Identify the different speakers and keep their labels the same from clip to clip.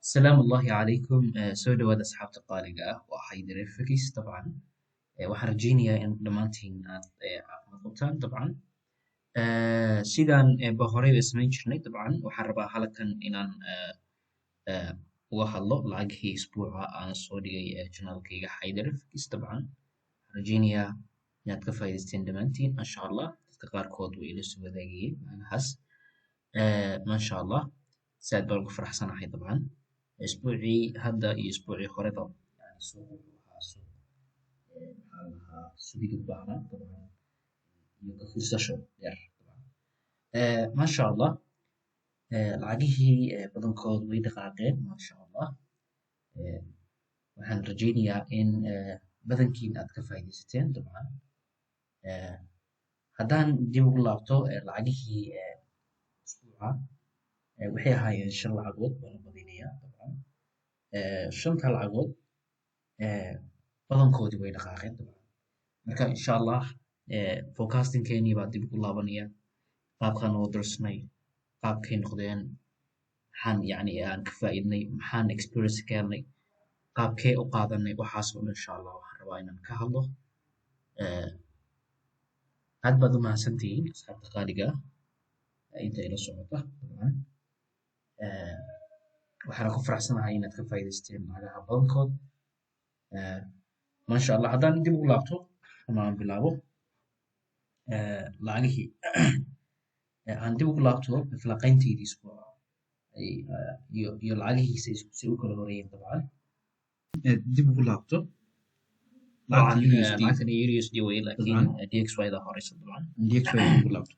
Speaker 1: السلام الله عليكم soo dhawaada asxaabta qaaliga ah waa Haydar Fakis dabcan waxaan rajeynayaa in dhammaantiin aad caafimaad qabtaan dabcan sidaan ba horeyba samayn jirnay dabcan waxaan rabaa halkan inaan eh, uga hadlo lacagihii isbuuca aan soo dhigay channelkayga Haydar Fakis dabcan waxaan rajeynayaa inaad ka faa'iidaysteen dhammaantiin masha Allah dadka qaarkood way ila soo wadaagayeen macnahaas masha Allah si aad baan ugu faraxsanahay dabcan اسبوعي هذا اسبوعي خريطة يعني سوق سوق محلها سوق البحرة طبعا يوقف السشن ير طبعا ما شاء الله العقيه بدن كود ويدقاقين ما شاء الله waxaan rajeynayaa in badankiin aad ka faa'iidaysateen dabcan haddaan dib ugu laabto lacagihii isbuuca waxay ahaayeen 5 lacagood baan u badinayaa dabcan shanta lacagood badankoodii way dhaqaaqeen dabcan marka insha Allah forecastingkeenii baa dib ugu laabanaya qaabkaan oo darsnay qaabkay noqdeen maxaan yani aan ka faa'iidnay maxaan experience ka helnay qaabkee u qaadanay waxaas oo dhan insha Allah waxaan rabaa inaan ka hadlo aad baad u mahadsantihiin asxaabta qaaliga inta ila socota dabcan waxaan ku faraxsanahay inaad ka faa'iidaysteen lacagaha badankood masha Allah haddaan dib ugu laabto ama aan bilaabo lacagihii aan dib ugu laabto falanqaynteydii isbuuca iyo lacagihiisa si u kala horeeyeen dabcan dib ugu laabto lacagtan USD way laakiin DXY da horeysa dabcan DXY dib ugu laabto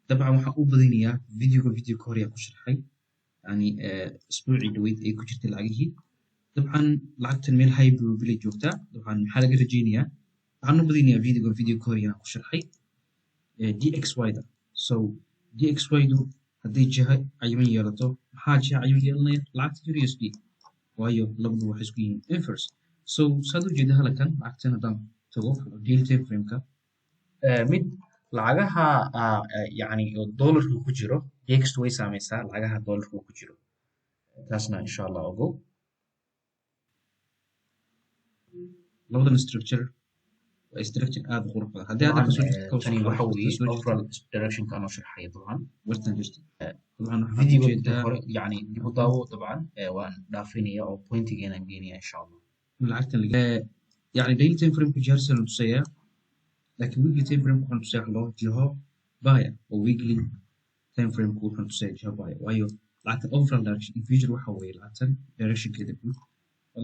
Speaker 1: dabcan waxaan u badinayaa video ka hor ku sharxay يعني اسبوعي دويد اي كجرت العقيه طبعا لعبت الميل هاي بلي جوجتا طبعا حلقه رجينيا waxaan badinayaa video korean ku sharxay DXY da so DXY du hadii jaha ayman yeelato maxaa jaha ayman yeelanaya lacagta USD waayo labadu waxay isku yihiin inverse so saad u jeedaa halkan lacagtan hadaan tago daily time frame ka mid lacagaha yani dollarku ku jiro DXY way saameysaa lacagaha dollarku ku jiro taasna insha Allah ogo labadan structure waa structure aad u qurux badan haddii aad ka soo jirto tani waxa weeye overall direction ka aan sharxay dabcan wartan jirto dabcan video hore yani dib u daawo dabcan waan dhaafinaya oo pointigeena aan geenaya insha Allah lacagtan yani daily time frame ku jaarsan tusaya لكن weekly time frame waxaan tusay loo jiho baya oo weekly time frame ku waxaan tusay jiho baya waayo lacagta overall direction in future waxa weeye lacagtan direction keeda guud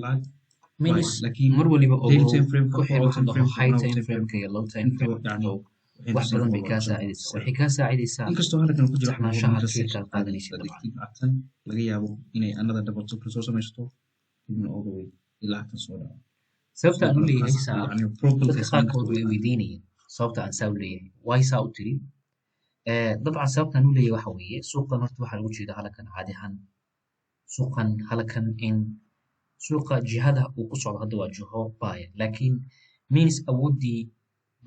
Speaker 1: lacag minus laakiin mar waliba oo daily time frame ku xiran high time frame ka iyo low time frame yani wax badan bay ka saacidaysaa waxay ka saacidaysaa inkastoo halkan ku jiro xanaashaha ka qaadanaysa lacagtan laga yaabo inay another double super soo samaysto ibna all the way ilaa kan soo dhaco sababta aan u leeyahay dadka qaarkood way weydiinayeen sababta aan saa u leeyahay way saa u tiri dabcan sababta aan u leeyahay waxa weeye suuqan horta waxaa lagu jeedaa halkan caadi ahaan suuqan halkan in suuqa jihada uu ku socdo hadda waa jiho buy laakiin means awoodii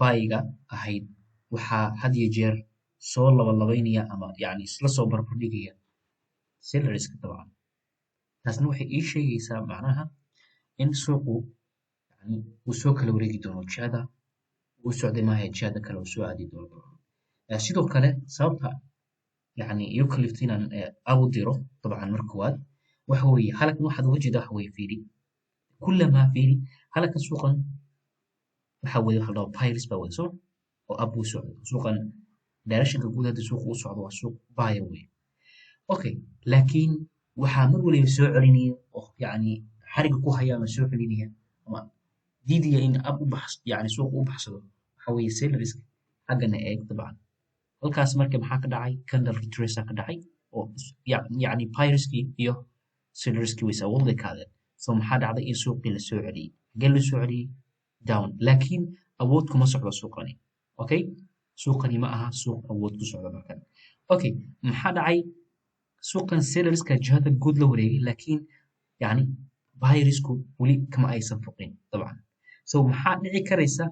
Speaker 1: buyga ahayd waxaa had iyo jeer soo labalabaynaya ama yani isla soo barbardhigaya sellerska dabcan taasna waxay ii sheegaysaa macnaha in suuqu وسوق كلا وريجي دونو جادا وسعد ما هي جادا كلا وسعدي دونو sidoo kale sababta yani iyo kaliftina abu diro طبعا markoowaad waxa weeye halkan waxaad uga jeedaa waxa weeye fiiri kullama fiiri halkan suuqan waxa weeye waxa loo pairs ba wado oo abu socdo suuqan directionka guud hadda suuq uu socdo waa suuq buy weeye okay laakiin waxa mar waliba soo celinaya oo yani xariga ku haya ma soo celinaya ama ديدي إن أبو بحث يعني سوق أبو بحثه حوي سيل ريسك حقنا إيه طبعا الكاس مركب حق داعي كندل ريتريس حق داعي أو يعني بايرسكي يو سيل ريسك ويسوي لك هذا ثم حد على إيه سوق السعودي قال السعودي داون لكن أودكم مسح سوقني أوكي سوقني معها سوق أودكم سعودي مكان أوكي محد عي سوق سيل ريسك جهة الجود لوري لكن يعني بايرسكو ولي كما أي صفقين طبعا so maxaa dhici karaysa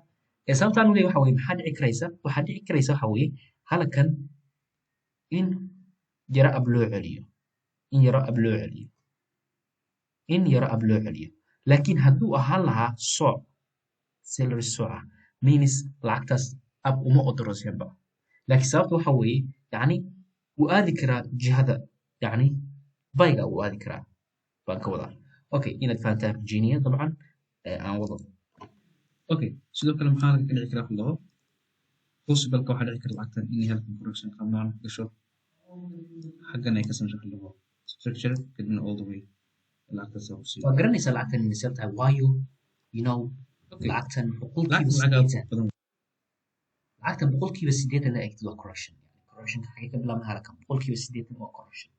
Speaker 1: sababtaan u leeyahay waxa weeye maxaa dhici karaysa waxa weeye halkan in yara ab loo celiyo in yaro ab loo celiyo laakiin hadduu ahaan lahaa sooc salary sooca means lacagtaas ab uma odoroseenba laakiin sababta waxa weeye yacni wuu aadi karaa jihada yacni bayga wuu aadi karaa baan ka wadaa okay inaad fahantaan rajeyniya dabcan aan wado okay sidoo kale maxaa laga dhici karaa labo possible-ka waxaa dhici kara lacagtan inay halkan correction qamaan gasho xaggan ay ka sameyso labo structure kadibna all the way lacagtaas oo sii waa garanaysaa lacagtan inay sabab tahay waayo you know lacagtan boqolkiiba sideetan la egtid waa correction correctionka xagee ka bilaabma halkan boqolkiiba sideetan waa correction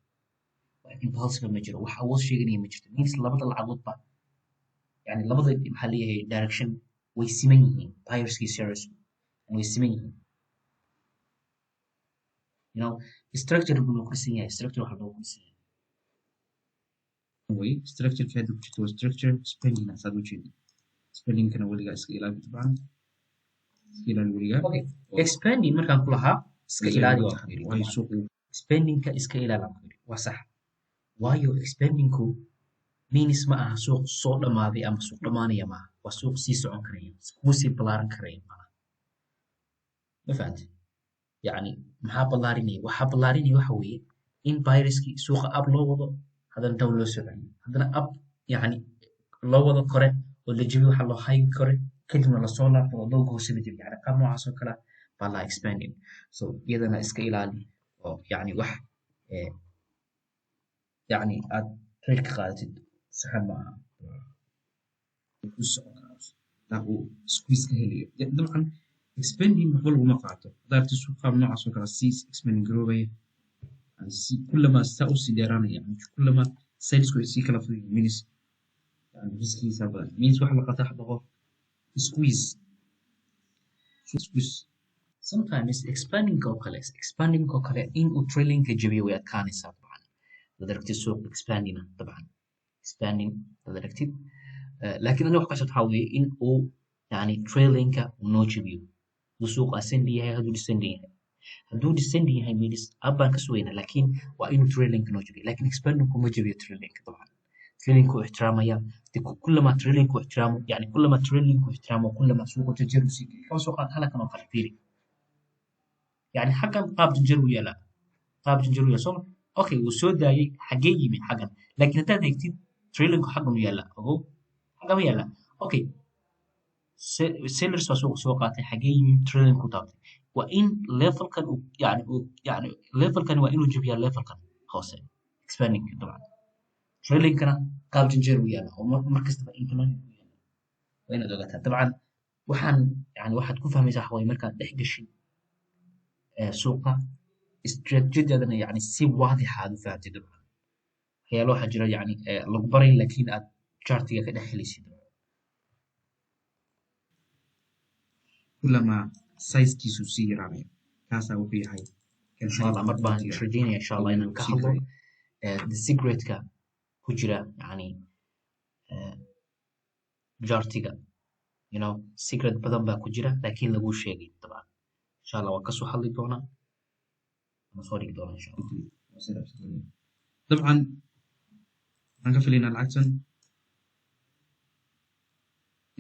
Speaker 1: laakiin falsifa ma jiro wax awood sheeganaya ma jirto means labada lacagoodba yani labada maxaa leeyahay direction way siman yihiin buyerskii sellers way siman yihiin you know structure buu ku dhisan yahay structure waxa lagu dhisan yahay way structure ka hadda ku jirto structure spending asaad u jeedin spending kana waligaa iska ilaali dabcan iska ilaali waligaa okay expanding markaan ku lahaa iska ilaali waa suuq spendingka iska ilaali waa sax waayo expandingku means ma aha suuq soo dhamaaday ama suuq dhamaanaya maaha waa suuq sii socon karaya kuu sii ballaaran karaya maaha ma fahamtay yacni maxaa ballaarinaya waxaa ballaarinaya waxa weeye in viruskii suuqa ab loo wado haddana down loo soo celiyo haddana ab yacni loo wado kore oo la jebiyo waxa loo haygi kore kadibna lasoo laabto oo looga hoose la jebiyo yacni qaab noocaas oo kale baa la expanding so iyadana iska ilaali oo yacni wax yacni aad trade ka qaadatid saxan ma aha ku socdaa uu squeeze ka helayo dabcan expanding waxba laguma qaato daarti suuqa noocaas oo kale sii expanding garoobaya si kullama saa u sii dheeraanaya kullama salesku ay sii kala fudud means yani riskiisa badan means waxa la qataa dhaqo squeeze sometimes expanding oo kale in uu trailing ka jabiyo way adkaanaysaa dabcan daragtid suuq expanding dabcan expanding daragtid laakiin aniga wax ka soo weeye in uu yani trailing-ka noo jabiyo suuq ascending yahay hadduu descending yahay means up baan ka sugaynaa laakiin waa inuu trailing-ka noo jabiyo laakiin expanding kuma jabiyo trailing-ka dabcan trailing-ku ixtiraamaya kullama trailing-ku ixtiraamo yani kullama trailing-ku ixtiraamo kullama suuqu jajaru sii kama soo qaad halkan oo kale fiiri yani xaggan qaab jajaru yaala soo okay wuu soo daayay xagee yimid xaggan laakiin haddaad eegtid trailingku xaggan u yaala ogow xaggan ma yaala okay sellers waa suuqa soo qaatay xagee yimid trailing ku taabtay waa in levelkan yani levelkan waa inuu jabiyaa levelkan hoose expanding dabcan trailingkana qaab janjeer u yaala oo mar kastaba incline u yaala waa inaad ogaataa dabcan waxaad ku fahmaysaa waxa waye markaad dhex gashin suuqa استراتيجيتنا يعني سي واضحة هذا فاتي دبا هي لوحة جرا يعني لو برين لكن شارتيga ka dhaxlaysid kullama size-kiisu sii yaraanayo kaasaa wuxuu yahay insha allah mar baan rajaynaya insha allah inaan ka hadlo the secret-ka ku jira yani jartiga you know secret badan baa ku jira laakiin lagu sheegay dabcan insha allah waan kasoo hadli doonaa مصاريك دولار إن شاء الله. طبعا نقفل هنا العكسن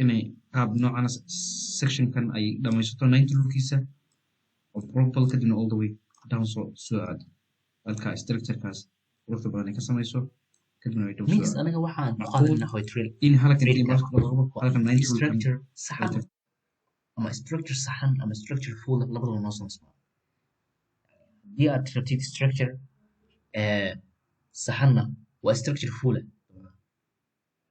Speaker 1: إني هاب نوع أنا section كان أي لما يسطر 90 لوكيسة of purple كدنا all the way down سؤال الكا structure كاس ورث براني كسمة يسوع كدنا يدوم سؤال. ميكس أنا واحد مقابل إنه هو تريل. إن هلك أنتي بس هلك 90 structure صحن أما structure صحن أما structure full لبضل الناس نسمع. دي attractive structure saxana waa structure full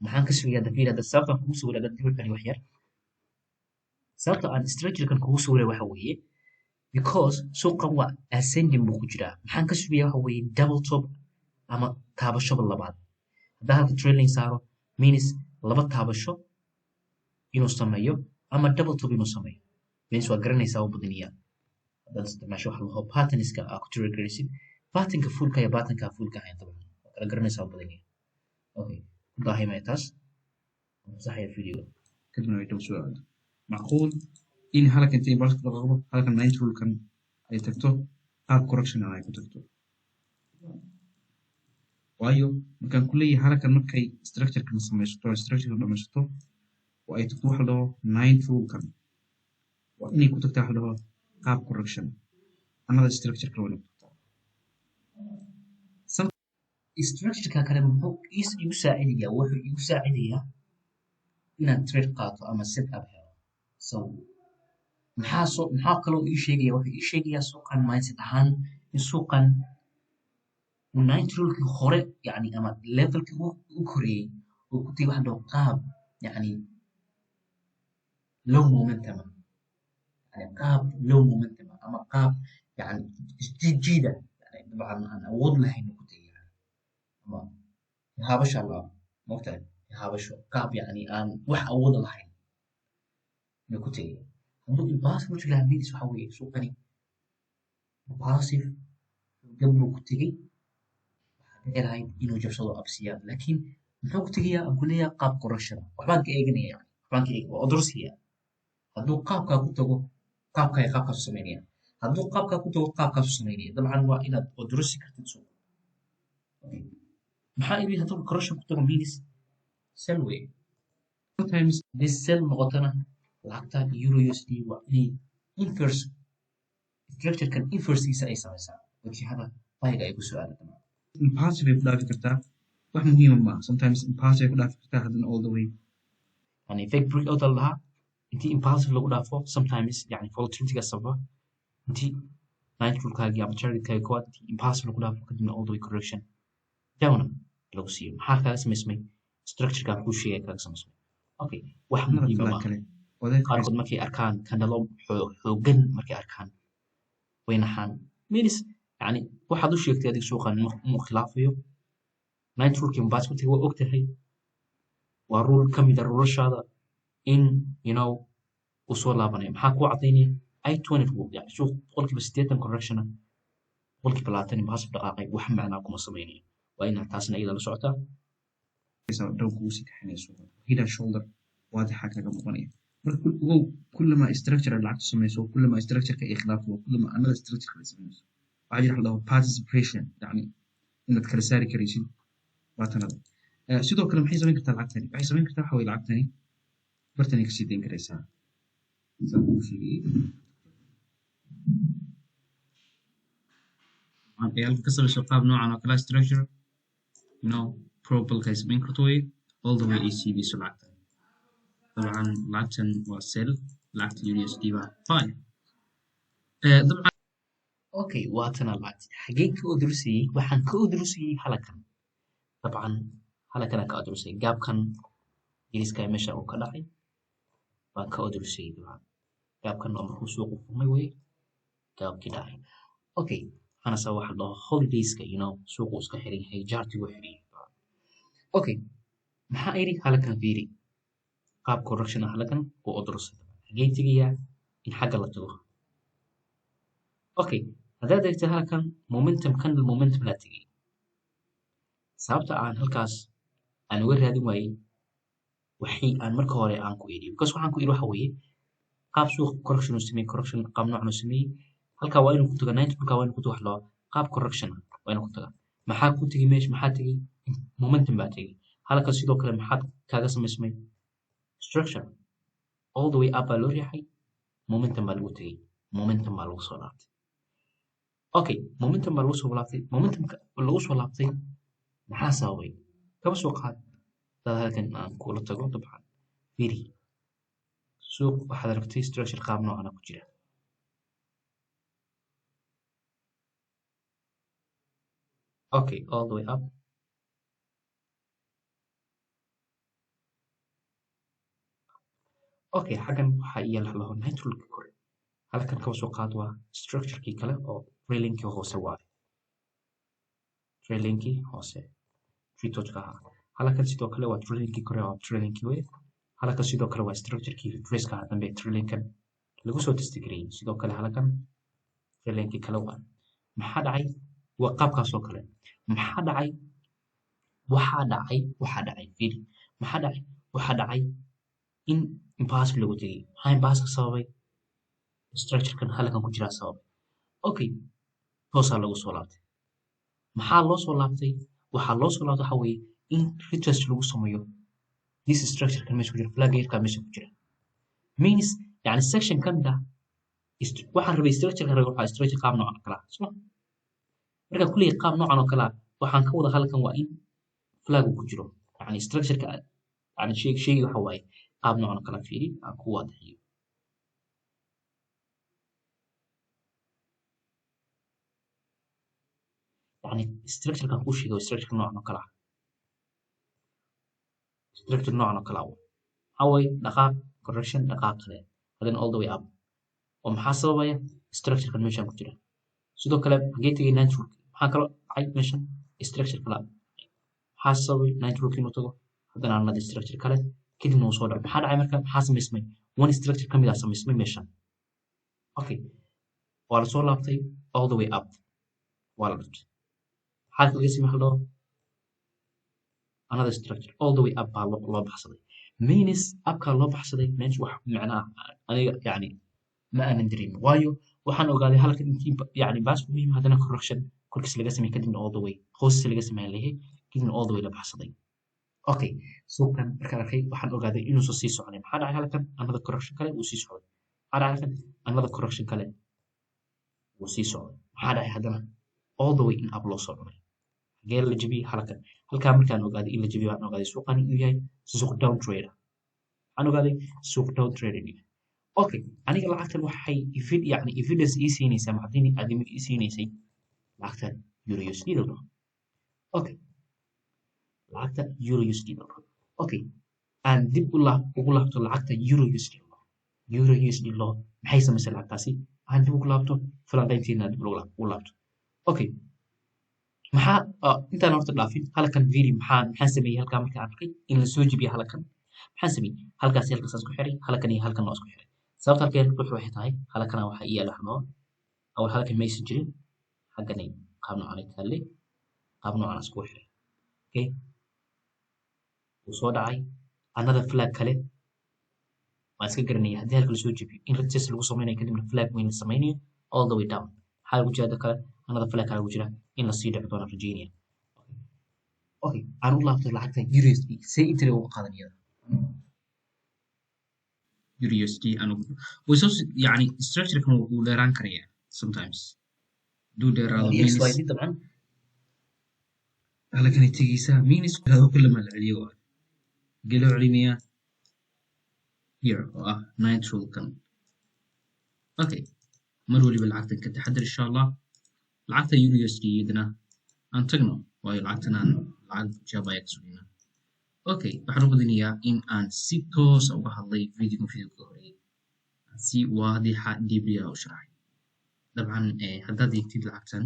Speaker 1: maxaan ka sugayaa dafiir hada sababta ku soo wada dibirkani wax yar sababta aan structure kan ku soo waxa weeye because suuqan waa ascending buu ku jiraa maxaan ka sugayaa waxa weeye double top ama taabasho labaad hadaa halka trailing saaro means laba taabasho inuu sameeyo ama double top inuu sameeyo means waa garanaysaa oo badaniyaa هذا استعمال هو باترنز كأكتر جريسي باترن كفول كيا باترن كفول كهاي طبعا كلا قرني سوا بدني أوكي ده هي ما يتاس صحيح فيديو كلنا يدوم سؤال معقول إن هلك أنتي بس تغلط هلك الناين تقول كان أي تكتب أب كوركشن أنا كتبته waayo markaan ku leeyahay halkan markay structure-kan samaysato structure-kan dhamaysato oo ay tagto waxa la dhaho 9 rule-kan waa inay ku tagtaa waxa la dhaho qaab correction another structure kale waa inay ku tagtaa
Speaker 2: structure-ka kale wuxuu igu saacidayaa inaad trade qaato ama set up helo so maxaa kaloo ii sheegaya wuxuu ii sheegayaa suuqan mindset ahaan in suuqan 9 rule-kii hore yani ama levelkii u koreeyey oo ku tagay waxa la dhaho qaab yani low momentum يعني qaab low momentum ama qaab yani isjiida yani dabcan aan awood lahayn ku tagay ama haabasha la moogtahay haabasho qaab yani aan wax awood lahayn ku tagay hadduu impassive ku jiraa midis waxa weeye suuqani passive gabdho ku tagay waxaa dhici lahayd inuu jabsado absiyaad laakiin muxuu ku tagayaa aan ku leeyahay qaab correction waxbaan ka eeganaya yani waxbaan ka eegaya waa odorsiya hadduu qaabkaa ku tago qaabkaasu samaynaya hadduu qaabkaa ku tago qaabkaasu samaynaya dabcan waa inaad odorosi kartid suuq maxaa ibi hadduu correction ku tago means sell way sometimes this sell noqotana lacagta euro USD waa inay inverse structure-kan inverse-kiisa ay samaysaa wajihada bayga ay ku soo aadaan
Speaker 1: impassive ay ku dhaafi kartaa wax muhiima maaha sometimes impassive ay ku dhaafi kartaa haddana all the way
Speaker 2: yani fake breakout lahaa intii impulsive lagu dhaafo sometimes yani volatility-ga sababa intii nitrolkaagii ama targetkaagii koowaad intii impulsive lagu dhaafo kadibna all the way correction downa lagu siiyo maxaa kaaga samaysmay structure-kan kuu sheegay kaaga samaysmay okay wax muhiim ah qaarkood markay arkaan kandalo xoogan markay arkaan way naxaan means yani waxaad u sheegtay adiga suuqan inuu khilaafayo nitrolkii impulsive ku tagay waa ogtahay waa rule ka mid ah rulashaada in uu soo laabanayo maxaa kuu cadaynaya I20 rule yani suuq boqolkiiba 80 correction boqolkiiba 20 impassive dhaqaaqay wax macnaa kuma samaynayo waa inaad taasna iyada la socotaa
Speaker 1: dhow kugu sii kaxinayso head and shoulder waadixa kaga muuqanaya marka kullama structure lacagtu samayso kullama structure-ka ay khilaafo kullama another structure kale samayso waxaa jira la participation yani inaad kala saari karaysid waa tanada sidoo kale maxay samayn kartaa lacagtani waxay samayn kartaa waxa way lacagtani bartani kasii dayn karaysaa halka ka samayso qaab noocan oo kale structure probably ay samayn karto way all the way ay sii deyso lacagtan dabcan lacagtan waa sell lacagta USD baa buy dabcan
Speaker 2: okay waatana lacagti xagee ka odrusiyey waxaan ka odrusiyey halakan dabcan halakana ka odrusiyey gaabkan yariska meesha uu ka dhacay waan ka odrusiyey dabcan gaabkan oo markuu suuqu furmay way gaabkii dhacay okay ana soo waxa loo holidayska suuqu iska xiran yahay jaartigu xiran yahay okay maxaa iri halakan fiiri qaab correction halakan oo odrusay xagee tagayaa in xagga la tago okay haddaad eegto halkan momentum candle momentum la tagay sababta aan halkaas aan uga raadin waayey waxii aan marka hore aan ku iri because waxaan ku iri waxa weeye qaab suuq correction uu sameeyey correction qaab noocan uu sameeyey halka waa inuu ku tago 90 halka waa inuu ku tago wax loo qaab correction waa inuu ku tago maxaa ku tagay meesha maxaa tagay momentum baa tagay halka sidoo kale maxaad kaaga samaysmay structure all the way up baa loo riixay momentum baa lagu tagay momentum baa lagu soo laabtay okay momentum baa lagu soo laabtay momentumka lagu soo laabtay maxaa sababay kaba soo qaad dad halkan aan kula tago dabcan fiiri suuq waxaad aragtay structure qaab noocan ku jira okay all the way up okay xagan waxaa iyal laho nitrolka kore halkan kaba soo qaad waa structure-kii kale oo trailingkii hoose waaye trailingkii hoose tritochka ahaa halkan sidoo kale waa trailingkii kore oo trailingkii wey halkan sidoo kale waa structure-kii retrace-ka dambe trailingkan lagu soo testigareeyey sidoo kale halkan trailingkii kale waa maxaa dhacay waa qaabkaas oo kale maxaa dhacay fiiri maxaa dhacay in impassive lagu tagay maxaa impassive sababay structure-kan halkan ku jira sababay okay toosaa lagu soo laabtay maxaa loo soo laabtay waxaa loo soo laabto waxa weeye in retrace lagu sameeyo this structure kan meesha ku jira flag yarkaa meesha ku jira means yani section kan da waxaan rabay structure kan rabay waxaa structure qaab noocan oo kala soo marka kulli qaab noocan oo kala waxaan ka wada halkan waa in flag ku jiro yani structure ka yani shay waxa waaye qaab noocan oo kala fiiri aan ku wadaxiyo يعني structure kan ku sheego structure noocan oo kala structure noocan oo kala haway dhaqaaq correction dhaqaaq kale hadan all the way up oo maxaa sababaya structure kan meeshan ku jira sidoo kale geetiga natural maxaa kale ay meeshan structure kala maxaa sababay natural inuu tago hadan aan la structure kale kadib noo soo dhaco maxaa dhacay marka maxaa samaysmay one structure kamid ah samaysmay meeshan okay waa la soo laabtay all the way up waa la dhigtay حالك الاسم هلو another structure all the way up baa loo baxsaday means upka loo baxsaday means wax macnaa aniga yani ma aanan dareemin waayo waxaan ogaaday halkan intii yani baas ku yimid hadana correction korkiis laga sameeyay kadibna all the way hoostiisa laga sameeyay leeyahay kadibna all the way la baxsaday okay so kan marka arkay waxaan ogaaday inuu soo sii socday maxaa dhacay halkan another correction kale uu sii socday maxaa dhacay halkan another correction kale uu sii socday maxaa dhacay hadana all the way in up loo soo dhacay geel la jabiyay halkaa markaan ogaaday in la jabiyay waxaan ogaaday suuqan inuu yahay suuq down trader waxaan ogaaday suuq down trader inuu yahay okay aniga lacagtan waxay yani evidence ii siinaysaa macdini adimi ii siinaysay lacagtan euro USD dollar okay lacagta euro USD dollar okay aan dib ugu laabto lacagta euro USD dollar euro USD dollar maxay samaysay lacagtaasi aan dib ugu laabto falanqayntiina dib ugu laabto okay maxaa intaan horta dhaafin halkan video maxaan sameeyay halkaa markaan arkay in la soo jebiyo halkan maxaan sameeyay halkaas isku xiray halkan iyo halkan isku xiray sababta halkeen wuxuu waxay tahay halkan waxa ii laxno aw halkan ma aysan jirin xaggan qaab noocan kale qaab noocan isku xiray okay uu soo dhacay another flag kale waan iska garanaya haddii halkan la soo jebiyo in retrace lagu sameynayo kadibna flag weyn la sameynayo all the way down waxaa lagu jira kale another flag kale lagu jira in la sii dhici doono Virginia okay aan u laabto lacagta USD say intee ugu qaadanayada USD anu ويسوس يعني structure كان وديران كريا sometimes دو ديران means طبعا هلا كان تجيسا means هذا كل ما العليو قالوا علمية here natural كان okay مروا لي بالعقد كتحضر إن شاء الله lacagta USD idna aan tagno waayo lacagtana lacag jaba ay kasugina okay waxaan u badinayaa in aan si toos ah uga hadlay video ka horeeyay si waadixa dibya u sharaxay dabcan haddaad eegtid lacagtan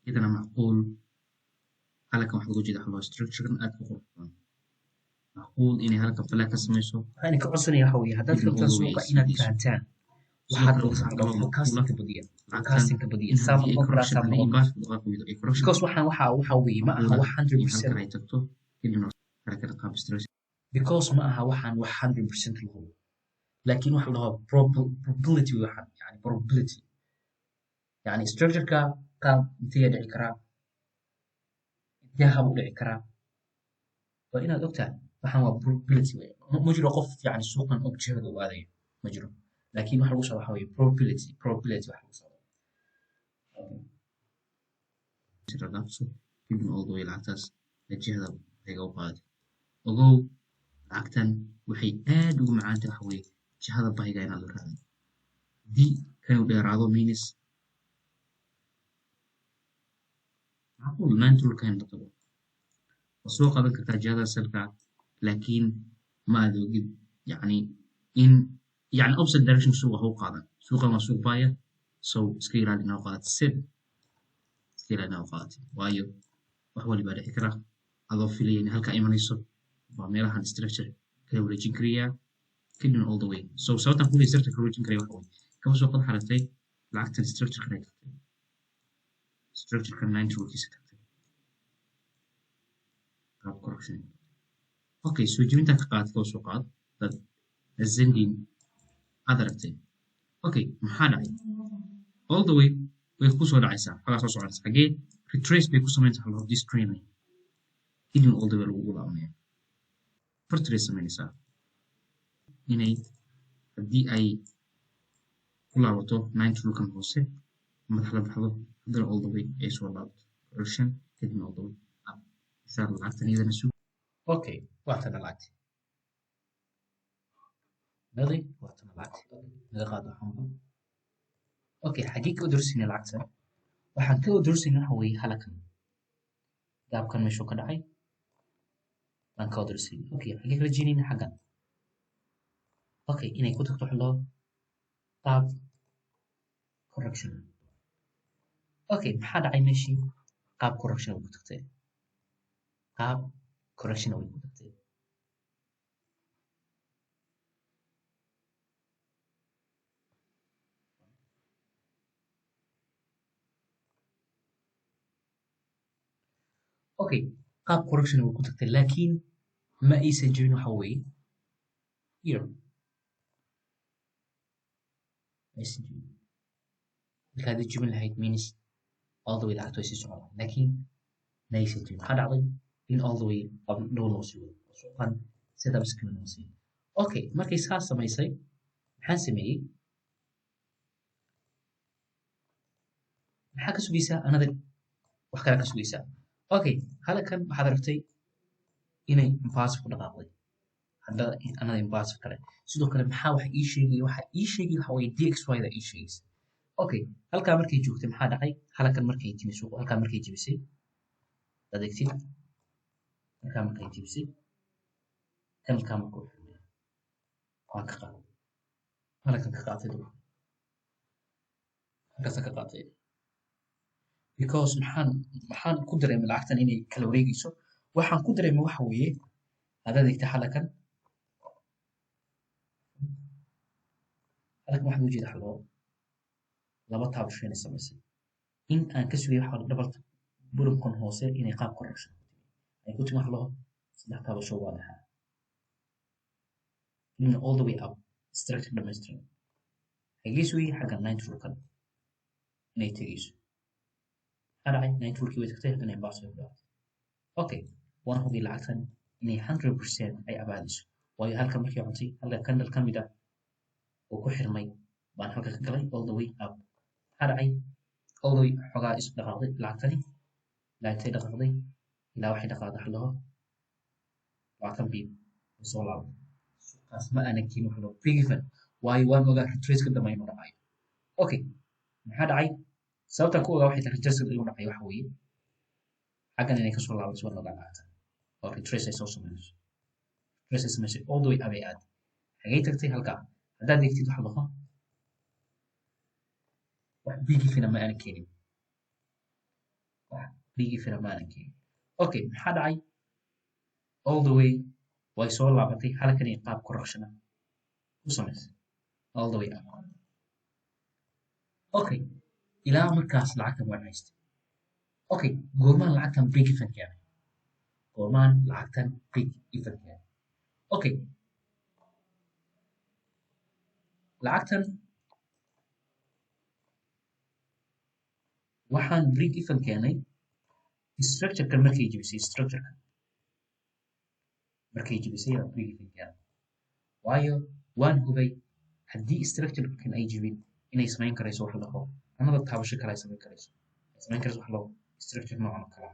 Speaker 2: idana macquul halkan waxaad uga jeedaa xalwa structure aad ku qorqan macquul inay halkan flag ka samayso
Speaker 1: waxaan ka codsanayaa waxa weeye haddaad rabtaan suuqa inaad fahantaan waxaad forecasting badiya forecasting badiya sama forecasting because waxa weeye ma aha 100% because ma aha waxaan 100% lagu laakiin waxa la dhahaa probability waxaan yani probability yani structure ka intee dhici karaa intee hab u dhici karaa waa inaad ogtahay waxaan waa probability ma jiro qof yani suuqan objective u aadayo ma jiro لكن واحد وصل حوالي probability واحد وصل. ترى نفسه يبني all the way العكس الجهة هيجا وقاد. وجو عكتن وحي آدو معاه تحوي جهة بهيجا ينادرها. دي كانوا بيرعوا مينس. معقول ما نترول كان تطور. السوق هذا كتجهة سلكة لكن ما ذو يعني إن يعني opposite direction سوق هو قاعدة سوق ما سوق باية so سكيل على نوقات سد سكيل على نوقات وايو وهو اللي بعد إكراه أضاف لي إن هالك إيمان يصب وعملها عن structure كوريجين كريا كلنا all the way so سواء تقول structure كوريجين كريا وحوي كم سوق قد حرتي لعكت structure كريا structure كان 9 شو كيس كريا كاب correction okay so جميع تحقيقات كو سوقات الزندين هذا رتين اوكي maxaa dhacay all the way way ku soo dhacaysaa xagaa soo soconaysa xagee retrace bay ku samaynaysaa waxa la dhaho this train hidden all the way lagu laabanaya portrait samaynaysaa inay haddii ay ku laabato 9 dhulkan hoose madax la baxdo haddana all the way ay soo laabto correction kadibna all the way up isaa lacagtan iyadana sug
Speaker 2: okay waa tan lacagti ماضي وقت لعبت ماذا قاعد أحمل أوكي حقيقة درسني لعبتها waxaan ka odorsayna waxa weeye halkan gaabkan meeshuu ka dhacay baan ka odorsayna okay xagee kala jeenayna xaggan okay inay ku tagto xullo qaab correction okay maxaa dhacay meeshii qaab correction way ku tagtay qaab correction way ku tagtay okay qaab correction way ku tagtay laakiin ma aysan jirin waxa weeye here aysan jirin marka hadii jibin lahayd means all the way lacagtu ay sii socon laakiin ma aysan jirin maxaa dhacday in all the way dhow loo sii wado suuqan sida biskana loo sii okay markay saas samaysay maxaan sameeyey maxaa ka sugaysaa another wax kale ka sugaysaa okay halkan waxaad aragtay inay impulsive ku dhaqaaqday hadda another impulsive kale sidoo kale maxaa waxa ii sheegay waxa way dxy da ii sheegaysa okay halkaa markay joogtay maxaa dhacay halkan markay timi suuq halkaa markay jibisay adeegtid halkaa markay jibisay halkaa markuu xumay waan ka qaaday halkan ka qaatay halkaas ka qaatay because maxaan ku dareemay lacagtan inay kala wareegayso waxaan ku dareemay waxa weeye hadaad eegta halkan waxaad u jeeda xaloo laba taabasho inay samaysay in aan ka sugay waxa dhabalta burumkan hoose inay qaab correction ay ku timi xaloo saddex taabasho waa dhaxaa in all the way up structure dhammaystiran xagees weeye xagga 9 dhulkan inay tegayso أرعي نيتورك ويتكتير إنه يباص يبدأ أوكي وأنا هو بالعكسن إنه 100% أي أبعادش وهي هالكم مركي عنتي هلا كان الكم بدا وكحر مي بان هالك كلي all the way up أرعي all the way حقا اسم دقاضي العكتني لا تي دقاضي لا واحد دقاضي حلها وعكم بيد وصول عرض ما أنا كينو حلو بيجفن واي وان وقع تريس كده ما يمر معي أوكي هذا عي sababta ku ogaa waxay tahay retracement inuu dhacay waxa weeye xaggan inay ka soo laabato waa laga qaata oo retrace ay soo sameynayso retrace ay samaysay all the way abay aad xagay tagtay halkaa haddaad eegtid waxa laho wax bigi fina ma aanan keenin wax bigi fina ma aanan keenin okay maxaa dhacay all the way way soo laabatay halkan ay qaab correction u samaysay all the way up okay ilaa markaas lacagtan waan haystay okay goormaan lacagtan break even keenay goormaan lacagtan break even keenay okay lacagtan waxaan break even keenay structure-kan markay jibisay structure-kan markay jibisay aan break even keenay waayo waan hubay haddii structure-kan ay jibin inay samayn karayso wax la dhaho another taabasho kale ay samayn karayso wax loo structure noocan oo kale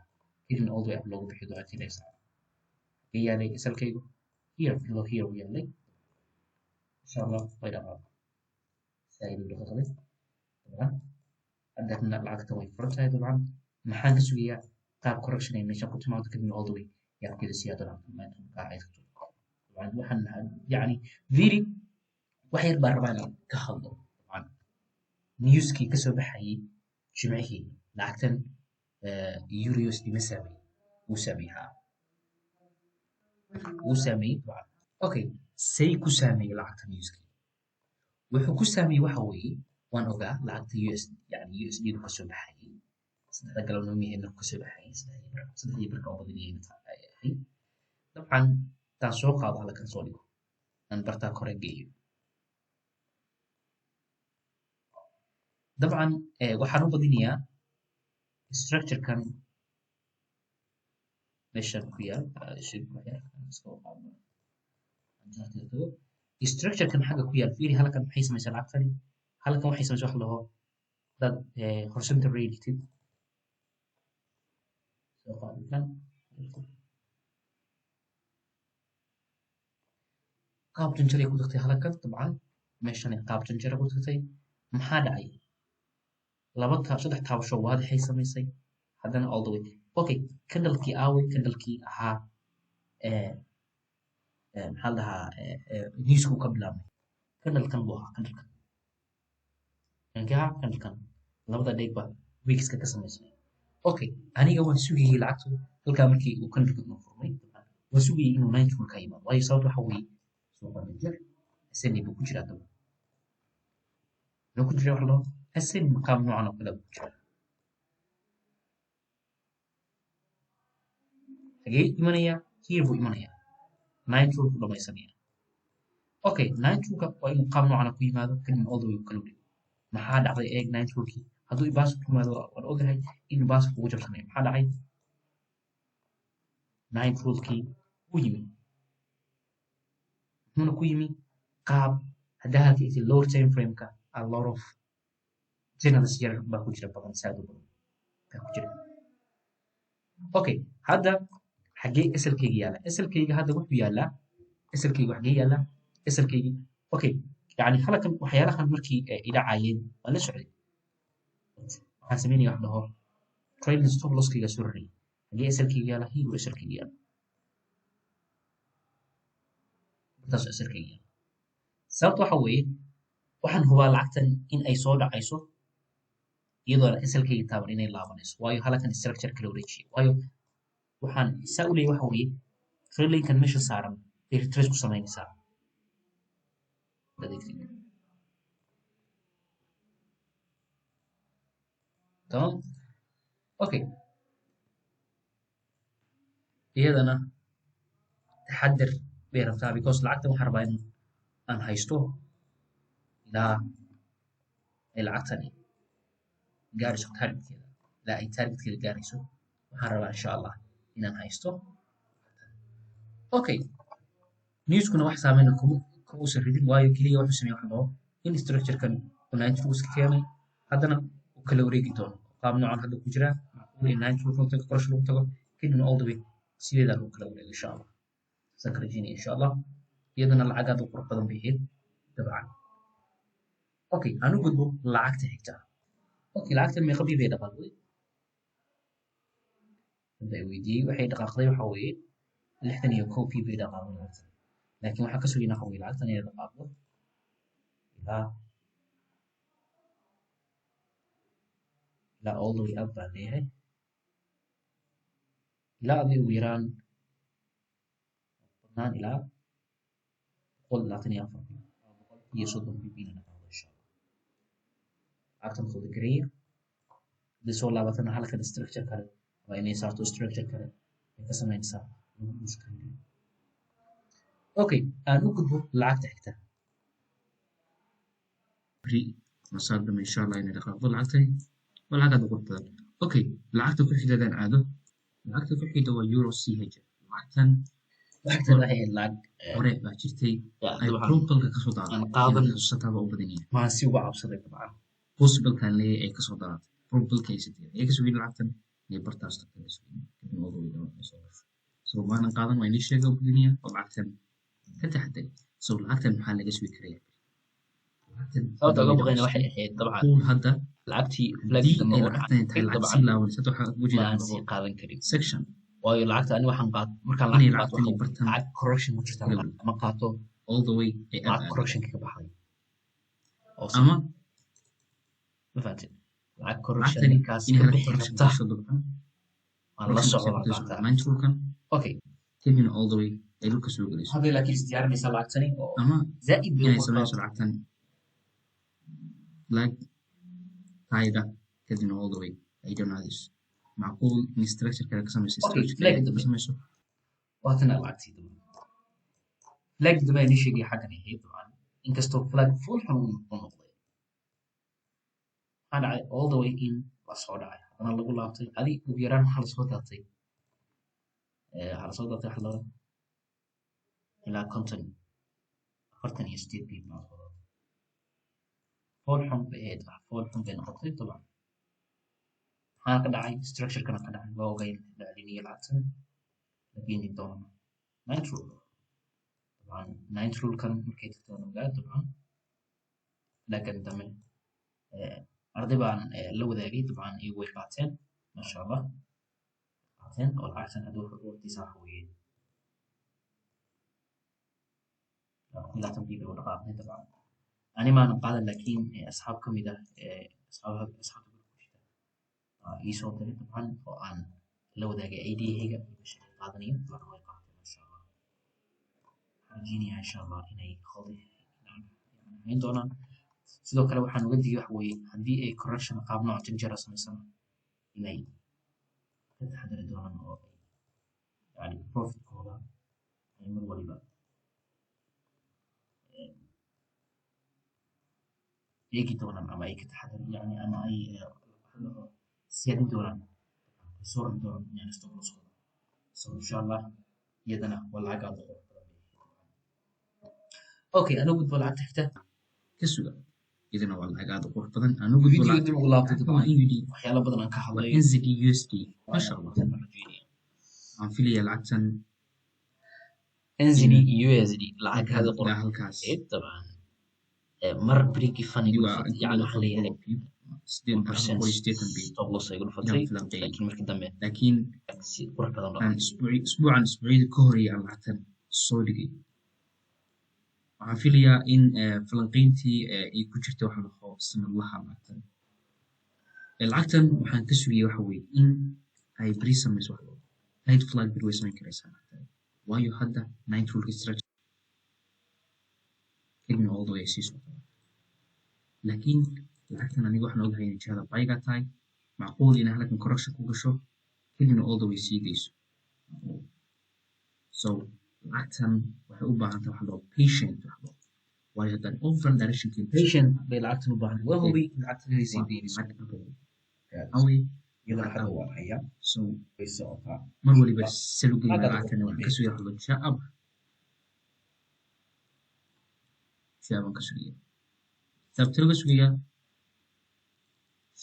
Speaker 2: hidden all the way up loogu bixiyo doocatii ay saaran yaalay isalkaygu here below here uu yaalay insha allah way dhamaada saayid u dhaqaaqday dabcan haddana lacagta way furan tahay dabcan maxaan ka sugayaa qaab correction ay meesha ku timaado kadibna all the way yaa kuyada siyaadada waxaan yani very wax yar baan rabaa inaan ka hadlo newskii ka soo baxayay jimcihii lacagtan USD ma saameeyey wuu saameeyey wuu saameeyey okay say ku saameeyey lacagtan newskii wuxuu ku saameeyey waxa weeye waan ogaa lacagta USD du ka soo baxayay saddexda galabnoomiyaheed markuu ka soo baxayay saddexdii birka oo badan ay ahayd dabcan taan soo qaado halkan soo dhigo aan bartaa kore geeyo dabcan waxaan u badinayaa structure kan meeshan ku yaal structure kan xagga ku yaal fiiri halkan maxay samaysaa lacagtani halkan waxay samaysaa wax laho dad horizontal rated soo qaadikan qaab janjaray ku tagtay halkan dabcan meeshan qaab janjaray ku tagtay maxaa dhacay laba taab saddex taabasho waadixay samaysay haddana all the way okay candlekii aaway candlekii ahaa maxaa la dhahaa newsku ka bilaabmay candlekan buu ahaa candlekan candlekan labada dheegba weekska ka samaysmay okay aniga waan sugayay lacagtu halkaa markii uu candlekan u furmay waan sugayay inuu 90 ka yimaado waayo sababta waxa weeye SN buu ku jiraa daba loo ku jira wax loo SN maqaam noocan oo kale ku jira hagee imanaya here buu imanaya 90 ku dhamaysanaya okay 90 waa inuu qaab noocan ku yimaado kadibna all the way kala dhigo maxaa dhacday eeg 90 hadduu ibaas ku yimaado waan ogahay in ibaas kugu jabsanayo maxaa dhacay 90 u yimi هنا كويمي قاب هذا في lower time frame ka a lot of generous year ba ku jira badan saado badan ka ku jira okay hada xagee SLK-ga yaala SLK-ga hada wuxuu yaala SLK-ga xagee yaala SLK-ga okay yani halkan waxyaalahan markii idacayeen waa la socday waxaan sameynaya wax dhaho trailing stop loss-kiga soo raray xagee SLK-ga yaala hiiru SLK-ga yaala taas SLK-ga sababta waxa weeye waxaan hubaa lacagtan in ay soo dhacayso iyadoo SLK-ga taaban inay laabanayso waayo halkan structure kala wareejiye waayo waxaan saa u leeyahay waxa weeye trailing-kan meesha saaran ay retrace ku samaynaysaa tamam okay iyadana taxadar bay rabtaa because lacagtan waxaan rabaa in aan haysto ilaa ay lacagtani gaarayso targetkeeda ilaa ay targetkeeda gaarayso waxaan rabaa insha allah inaan haysto okay newskuna wax saameyna kuusan ridin waayo keliya wuxuu sameeyey wax dhaho in structure-kan uu 90 iska keenay haddana uu kala wareegi doono qaab noocan hadda ku jira macquul in 90 lagu tago qorash lagu tago kadibna all the way sideedaa lagu kala wareego insha allah سكرجيني إن شاء الله يدنا العقد وقرب بيهد تبعا أوكي أنا قلت لعقت هكذا أوكي لعقت من قبل بيد قلبي بيودي وحيد قاقلي وحوي اللي احتني يكوبي بيد قلبي لكن وحكى سوينا حوي لعقت أنا يد قلبي لا all the way up عليه لا أبي ويران إلى قل لاتني أفضل يصدق بيبين إن شاء الله أكتم خذ كريه دسوا لابتنا حلقة structure كره وإني صارت structure كره يقسم إنسان مشكلة أوكي أنا أكتب لعبت حتى بري مسار إن شاء الله إني لقى لعبتني ولا قد قلت أوكي لعبت كل حدا ذا عادة لعبت كل حدا هو يورو سي هج لعبتن lacagtan waxay ahayd lacag hore baa jirtay ay probable ka soo daaday qaadan xusataaba u badan yahay ma si uga cabsaday dabcan possible kan leeyahay ay ka soo daaday probable case ay ka soo wiil lacagtan ay bartaas tagtay kadib oo way soo maanan qaadan waa inay sheego u badan yahay oo lacagtan ka taxday soo lacagtan maxaa laga soo kareeyay lacagtan sababta uga baqayna waxay ahayd dabcan hadda lacagtii flagship oo lacagtan intay lacag si laawan saddex waxa ugu jira qaadan karin section waayo lacagta ani waxaan qaat markaan lacag correction ku jirta ama qaato all the way lacag correction ka baxay ama ma fahantin lacag correction kaas ka bixi rabta aan la socdaa lacagta okay taking all the way ay dhulka soo galayso hadii laakiin diyaarinaysa lacagtani oo ama zaid bay u samayso lacagtan like qaida taking all the way I don't know this معقول إن structure كذا كسمة structure كذا كسمة واتنا لعتي دم flag دم يعني شيء حاجة نهي طبعا إن كستو flag full حنون ونقطة أنا all the way in وصار عاي أنا اللي أقول لعبتي هذه وبيران حال صوت عطي حال صوت عطي حلا إلى كونتن فرتني يستير بي مع فول حم بإيد فول حم بين عطي طبعا أنا قد عاي structure كنا قد عاي لو غير لأني العتن لكن يدون نايترول طبعا نايترول كان مكيت تون طبعا لكن دمن أرضي بان لو ذاقي طبعا يوي قاتين ما شاء الله قاتين أو العكسن هدول حضور تساح ويد لا تنبيه بالورقات طبعا أنا ما نقال لكن أصحابكم إذا أصحاب يسوون تري طبعا وأن لو ذاقي أيدي هيك بشكل قادني طبعا هو قاتين ما شاء الله حرجيني إن شاء الله إني خاضي يعني دونا sidoo kale waxaan uga digay wax weeye haddii ay correction qaab nooc janjara samaysana inay ka taxadari doonaan oo yani profitkooda ay mar waliba eegi doonaan ama ay ka taxadari yani ama ay siyaadin doonaan ay soo ran doonaan yani stokloskooda so insha allah iyadana waa lacag aad u qurux badan okay anigu gudbo lacagta xigta
Speaker 1: ka suga idina waa lacag aad u qurux badan anigu gudbo
Speaker 2: video dib ugu laabtay
Speaker 1: waa NUD
Speaker 2: waxyaalo badan aan ka
Speaker 1: waa
Speaker 2: hadlay
Speaker 1: NZD USD ma sha Allah aan filaya lacagtan
Speaker 2: NZD USD lacag hada
Speaker 1: ilaa
Speaker 2: qurux
Speaker 1: halkaas
Speaker 2: طبعا مر بريكي فاني يقول
Speaker 1: waa
Speaker 2: فت يعني خليه
Speaker 1: sideed
Speaker 2: stop loss يقول فتري لكن مركز دمه
Speaker 1: laakiin
Speaker 2: قرح بدن
Speaker 1: aan isbuucan isbuucyada ka horeeyay aan lacagtan soo dhigay waxaan filayaa in falanqayntii ay ku jirta waxa la dhaho sanadlaha lacagtan lacagtan waxaan ka sugayay waxa weeye in ay beri samayso wax loo light flag beri way samayn karaysaa lacagtan waayo hadda night rule structure kadibna all the way ay sii socotaa laakiin lacagtan aniga waxaan ogahay inay jihada bayga tahay macquul inay halkan correction ku gasho kadibna all the way sii geyso so lacagtan waxay u baahan tahay wax loo patient wax loo waayo haddaan overall direction
Speaker 2: patient bay lacagtan u baahan waa hubi lacagtan inay sii deynayso
Speaker 1: away
Speaker 2: iyadana hadda waa haya
Speaker 1: so
Speaker 2: way socotaa
Speaker 1: mar waliba salugay lacagtan waan ka sugaya wax loo shaab shaab aan ka sugaya sababta laga sugaya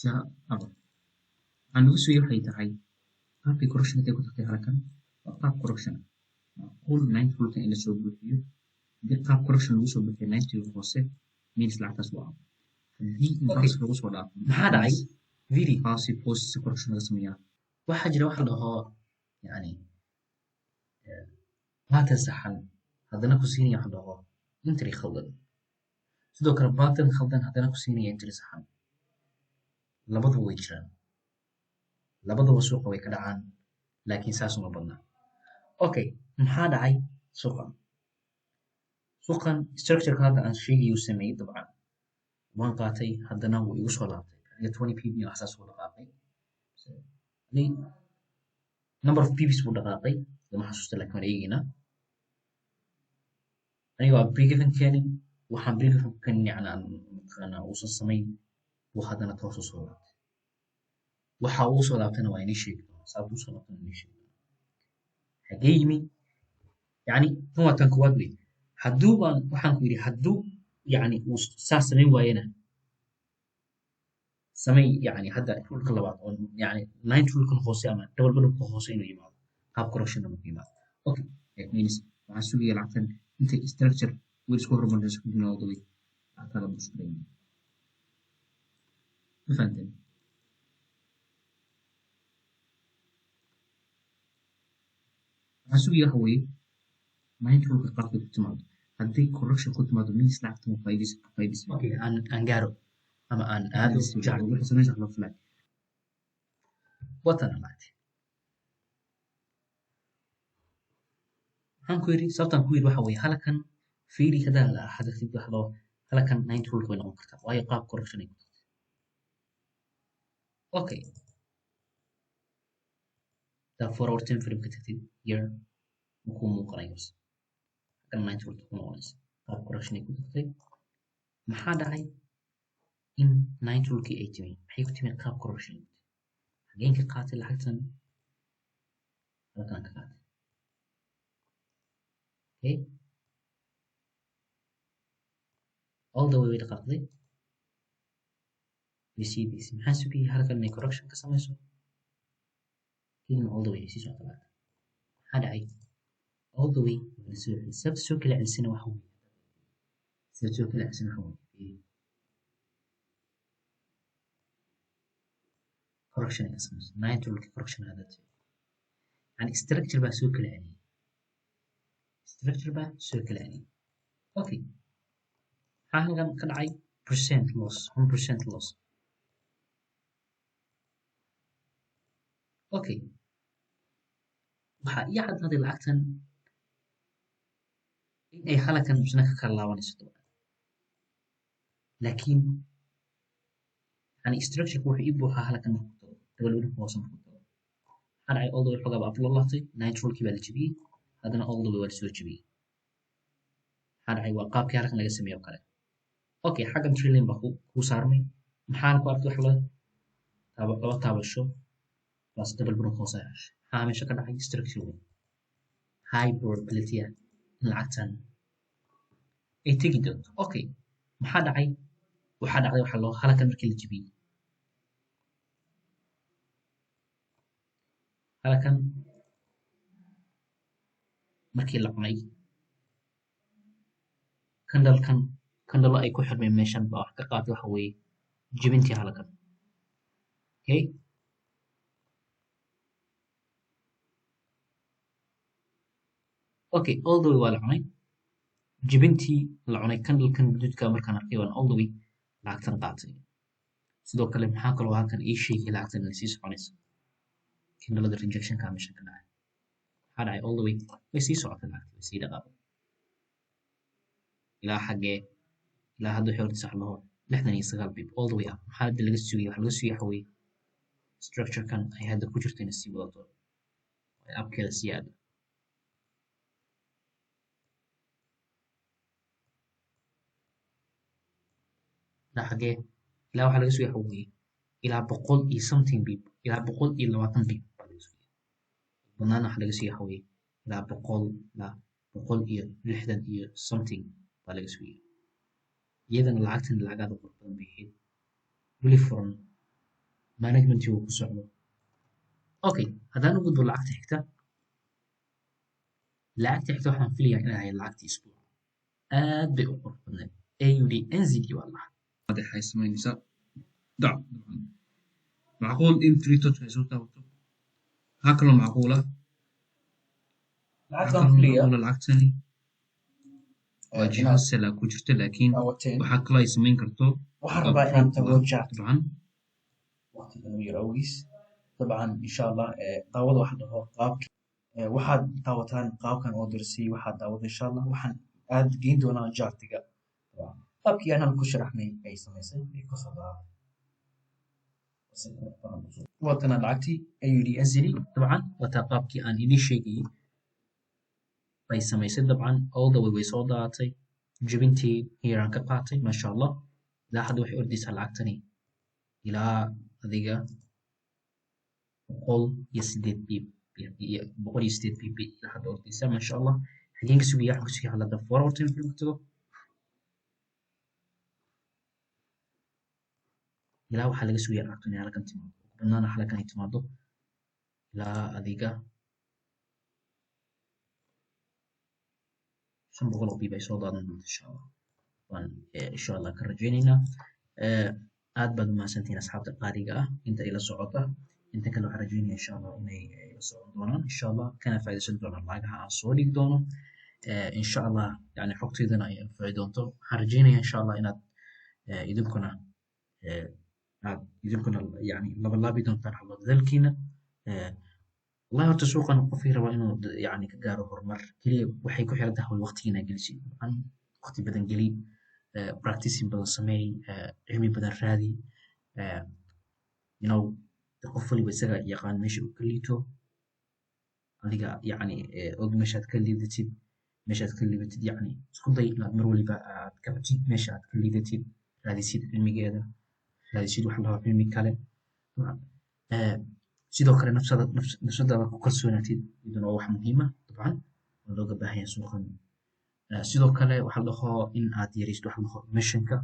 Speaker 1: shaab waxaan ugu sugaya waxay tahay qaabkii correction intay ku tagtay halkan waa qaab correction معقول 9 فلوت إلى سو بوحيو دي قاب كوركشن لو سو بوحيو 90 hoose means lacagtaas waa hadii intaas lagu soo dhaafo
Speaker 2: maxaa dhacay really
Speaker 1: qaasi post correction laga sameeyaa
Speaker 2: waxaa jira wax la dhaho yani baatan saxan haddana ku siinaya wax la dhaho entry khaldan sidoo kale baatan khaldan haddana ku siinaya entry saxan labaduba way jiraan labaduba suuqa way ka dhacaan laakiin saas uma badna okay maxaa dhacay suuqan structureka hadda aan sheegayo sameeyey dabcan waan qaatay haddana wuu igu soo laabtay aniga 20 pp wax saas u dhaqaaqay number of pp's buu dhaqaaqay lama xasuusta laakiin waan eegaynaa aniga waa break-even keenin waxaan break-even keenin yani aan mataqaanaa uusan samayn wuu haddana toos u soo laabtay waxa uu soo laabtayna waa inii sheegi doonaa sababta u soo laabtayna inii sheegi doonaa hagee yimi يعني هو كان كواد لي حدو بان وحان كويري حدو يعني وساس سمين واينا سمي يعني حدا رول كلابات يعني ناين رول كن خوسي اما دبل بلو كن خوسي انو يماد قاب كوركشن نمو يماد اوكي it means waxaan sugaya lacagtan intay structure weli isku horumarayso kadibna all the way lacagta la mushkilayn ma fahanteen waxaan sugaya waxa weeye mind rulka qaabkay ku timaado haddii correction ku timaado means lacagta ma faa'iidaysa okay aan gaaro ama aan aado
Speaker 1: jacayl wixii samaynaysa loo filay
Speaker 2: watan lacagta waxaan ku yidhi sababtaan ku yidhi waxa weeye halkan fiiri hadaa hadatid wax loo halkan 9 rulka way noqon kartaa waayo qaab correction ay ku tagtay okay da forward time frame ka tagtid year makuu muuqanayo kan 9 rulka ku noqonaysa qaab correction ay ku tagtay maxaa dhacay in 9 rulkii ay timi maxay ku timi qaab correction xageen ka qaatay lacagtan halkan ka qaatay okay all the way way dhaqaaqday we see this maxaa sugayay halkan inay correction ka samayso kadibna all the way sii socota lacagta maxaa dhacay all the way sababta soo kala celisana waxa weeye sababta soo kala celisana waxa weeye correction ay ka samayso nine correction hada يعني structure baa soo kala celiyay structure baa soo kala celiyay okay maxaa halkan ka dhacay percent loss 1% loss okay waxaa ii cadaaday lacagtan in ay halkan misna ka kala laabanayso laakiin يعني structure wuxuu ii buuxaa halkan dabal hoos markuu tago waxaa dhacay all the way xogaa baa upload laabtay nitrolkii baa la jebiyey haddana all the way waa la soo jebiyey maxaa dhacay waa qaabkii halkan laga sameeyo kale okay xaggan trillion baa kuu saarmay maxaana ku arktay wax laba taabasho plus double bron hoos ay heshay maxaa meesha ka dhacay structure way high probability in lacagtan ay tegi doonto okay maxaa dhacay waxaa dhacday waxa loo halkan markii la jebiyey halkan markii la cunay kandalo ay ku xirmeen meeshan baa wax ka qaatay waxa weeye jebintii halkan okay okay all the way waa la cunay jebintii la cunay kandalkan guduudka markaan arkay waan all the way lacagtan qaatay sidoo kale maxaa kaloo halkan ii sheegay lacagtan inay sii soconayso kandalada rejectionka meesha ka dhacay maxaa dhacay all the way way sii socotay lacagta way sii dhaqaaqday ilaa xaggee ilaa hadda waxay horta sax laho 69 bib all the way up maxaa hadda laga sugayay waxa laga sugayay waxa weeye structure-kan ay hadda ku jirto inay sii wadato ay abkeeda sii aado ilaa xaggee ilaa waxaa laga sugaya waxa weeye ilaa 100 iyo something bib ilaa 120 bib baa laga sugaya banaana waxaa laga sugaya waxa weeye ilaa 160 iyo something baa laga sugaya iyadana lacagtan lacagaada qurux badan bay ahayd weli furan managementii uu ku socdo okay haddaan u gudbo lacagta xigta waxaan filayaa inay ahayd lacagtii isbuuca aad bay u qurux badnayd AUD NZD waa lahaa
Speaker 1: waxay samaynaysaa dac macquul in three touch ay soo taabato waxaa kaloo macquula lacagtani waa jiha sela ku jirta laakiin waxaa kaloo ay samayn karto
Speaker 2: waxaan rabaa inaan tago dabcan waqtigan uu yar awgiis dabcan insha allah daawada waxa dhaho qaabki waxaad daawataan qaabkan oo dirsay waxaad daawada insha allah waxaan aad geyn doonaa jaartiga qaabkii aanan ku sharaxnay ay samaysay ay ku soo daawada وطنا لعبتي أيودي أزلي طبعا وتقابكي أن إني شيء بيسا ما يصير طبعا all the way صوتاتي جبنتي هيران كباتي ما شاء الله لا حد وحي أردي سالعتني إلى هذيك بقول يسدد بيب بقول يسدد بيب لا حد أردي سال ما شاء الله حقين كسوية حق كسوية على دفور ورتين في المكتبة ilaa waxaa laga sugaya lacagtu inay halkan timaado banaana halkan ay timaado ilaa adiga 500 bib ay soo daadan doonto insha allah waan insha allah ka rajaynaynaa aad baad umahadsantihiin asxaabta qaaliga ah inta ila socota inta kale waxaan rajaynaya insha allah inay ila socon doonaan insha allah kana faa'iidaysan doonaan lacagaha aan soo dhigi doono insha allah yani xogteydana ay anfici doonto waxaan rajaynaya insha allah inaad idinkuna يعني لابي دون تنحضر ذلكينا والله horta suuqan qofkii raba inuu yani ka gaaro horumar kaliya waxay ku xiran tahay waqtigiina gelisi aan waqti badan geli practicing badan sameey cilmi badan raadi you know qof waliba isaga yaqaan meesha uu ka liito adiga yani og meeshaad ka liidatid yani isku day inaad mar waliba aad ka batid meesha aad ka liidatid raadisid cilmigeeda raadisid wax lahaa cilmi kale
Speaker 1: sidoo kale nafsadaada ku kalsoonaatid iyaduna waa wax muhiim ah dabcan oo looga baahan yahay suuqan. Sidoo kale waxa la dhaho in aad yaraysto waxa la dhaho emissionka,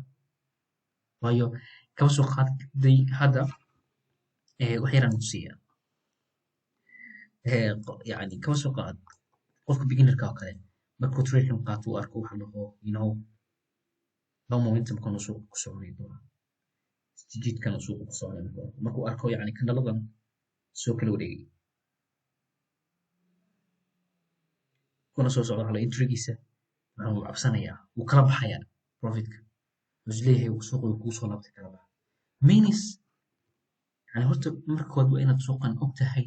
Speaker 1: waayo kaba soo qaaday hadda wax yaraan tusiya yani kaba soo qaad qofka beginnerka oo kale markuu trading qaato uu arko waxa la dhaho low momentum kan uu suuqa ku soconay doona jidkan uu suuqa ku soconay markuu arko yani kandaladan soo kala wareegay kuna soo socda hala intrigiisa wuxuu cabsanayaa wuu kala baxayaa profitka wuxuu leeyahay suuqa kuu soo laabtay kala baxa means yani horta markood waa inaad suuqan og tahay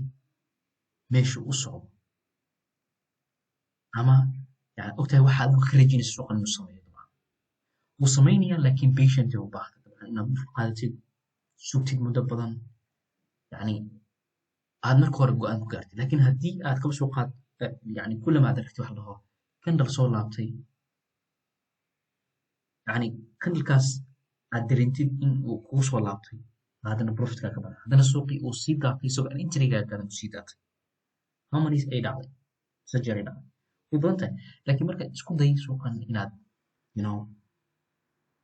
Speaker 1: meesha u socdo ama yani og tahay waxa aad ka rajinayso suuqan inuu sameeyo dabcan wuu samaynayaa laakiin patient u baahda dabcan inaad u qaadatid sugtid muddo badan yani aad marka hore go-aan ku gaartid laakiin haddii aad kaba soo qaad yani kullama aad aragtid waxa la dhaho kandal soo laabtay yani kandalkaas aad dareentid in uu kugu soo laabtay haddana profitkaa ka badan haddana suuqii uu sii daatay isagoo aan intrigaa garan uu sii daatay how many ay dhacday sajeer ay dhacday way badan tahay laakiin marka isku day suuqan inaad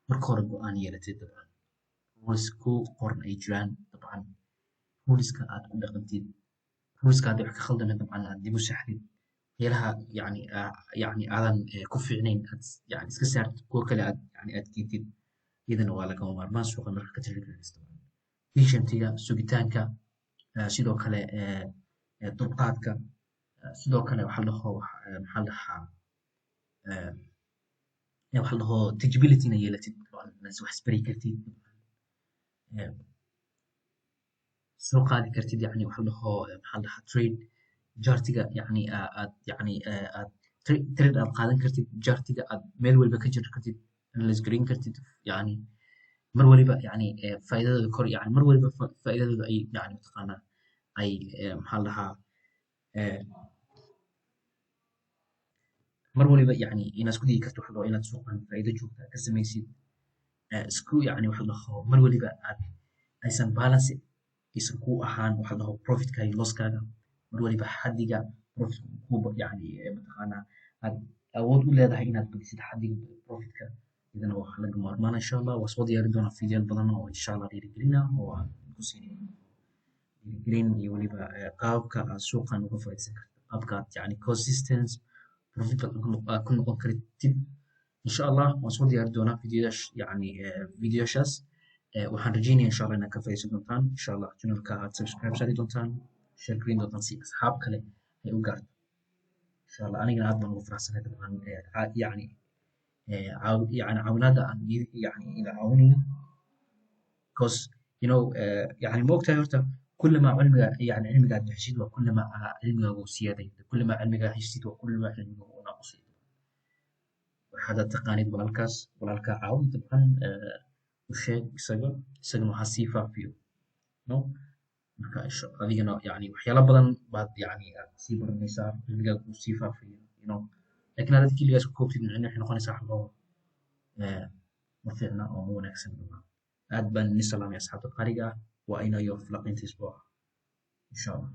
Speaker 1: marka hore go-aan yeelatid dabcan rules ku qoran ay jiraan dabcan ruleska aad ku dhaqantid ruleska haddii wax ka khaldamay dabcan aad dib u saxdid meelaha yani aadan ku fiicnayn aad yani iska saartid kuwa kale aad yani aad keentid iyadana waa lagama maarmaan suuqa marka ka tirigalaysto patientiga sugitaanka sidoo kale dulqaadka sidoo kale waxa la dhaho maxaa la dhahaa waxa la dhaho teachability na yeelatid wax isbari kartid soo qaadi kartid yani waxa la dhaho maxaa la dhahaa trade jartiga yani aad yani aad trade aad qaadan kartid jartiga aad meel walba ka jiri kartid analyze gareyn kartid yani mar waliba yani faa'iidadooda kor yani mar waliba faa'iidadooda ay yani mataqaanaa ay maxaa la dhahaa mar waliba yani inaad isku dayi karto waxa la dhaho inaad suuqan faa'iido joogta ka samaysid isku yani waxa la dhaho mar waliba aad aysan balance aysan ku ahaan waxa la dhaho profitka iyo losskaaga mar waliba xaddiga profitka kuba yani mataqaanaa aad awood u leedahay inaad badisid xaddiga profitka idana waa laga maarmaan insha allah waa soo diyaari doonaa fiidiyaal badan oo insha allah dhiirigelina oo aan ku siinayo dhiirigelin iyo waliba qaabka aad suuqan uga faa'iidaysan karto qaabka aad yani consistent profit aad ku noqon kartid insha allah waan soo diyaari doonaa fiidiyoyaashaas waxaan rajeynaya insha allah inaad ka faa'iidaysan doontaan insha allah channelka aad subscribe saari doontaan share gareyn doontaan si asxaab kale ay u gaarto insha allah anigana aad baan ugu faraxsanahay dabcan yani caawinaada aan yani ila caawinayo because yani ma ogtahay horta kullama cilmiga aad bixisid waa kullama cilmigaaga uu siyaaday kullama cilmigaa haysid waa kullama cilmigaaga uu naaqusay waxaad taqaanid walaalkaa caawin dabcan u sheeg isagana waxaa sii faafiyo marka adigana yani waxyaala badan baad yani aad sii baranaysaa cilmigaaga uu sii faafiyo laakiin haddaad keligaas ku koobtid micne waxay noqonaysaa wax loo ma fiicna oo ma wanaagsan aad baan ni salaamay asxaabta qaaliga ah waa inayo falaqaynta isbuuca insha allah